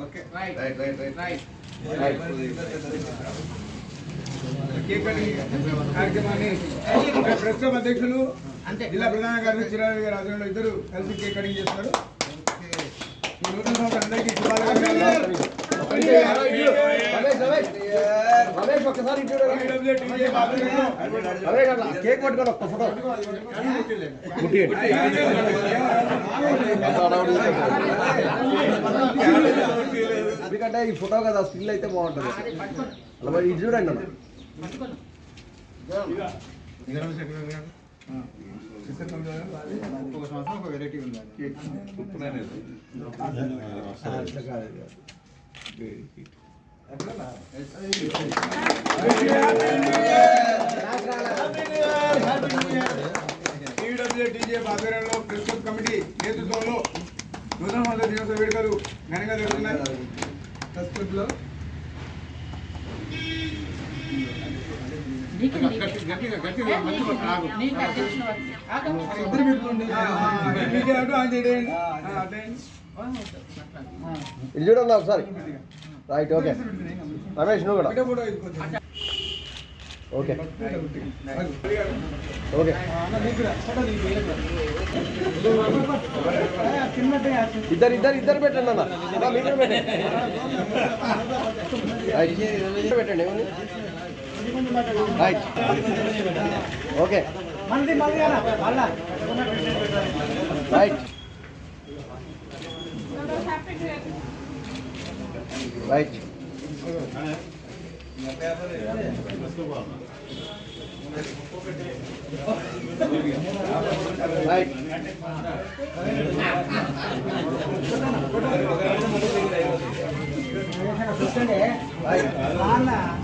Okay కార్యక్రమాన్ని ప్రస్తుతం అధ్యక్షులు జిల్లా ప్రధాన కార్యదర్శి చిరారెడ్డి గారు ఆధ్వర్యంలో ఇద్దరు కలిసి కేక్ కటింగ్ చేస్తారు. ఈ నూతన సంవత్సరం అందరికీ కేక్ పట్టుకొని ఒక్క ఫోటో ఎందుకంటే ఈ ఫోటో కదా స్టిల్ అయితే బాగుంటుంది. అలా మరి ఇది చూడండి అన్న ఒక సంవత్సరం ఒక వెరైటీ ఉంది. టీజే ఆధ్వర్యంలో ప్రెస్ క్లబ్ కమిటీ నేతృత్వంలో నూతన సంవత్సర దినోత్సవ వేడుకలు ఘనంగా జరుగుతున్నాయి. ప్రెస్ క్లబ్ లో ఇది చూడండి ఒకసారి. రైట్, ఓకే రమేష్ నువ్వు కూడా ఓకే ఓకే. ఇద్దరు పెట్టండి అన్న, మీరు పెట్టండి right okay right right right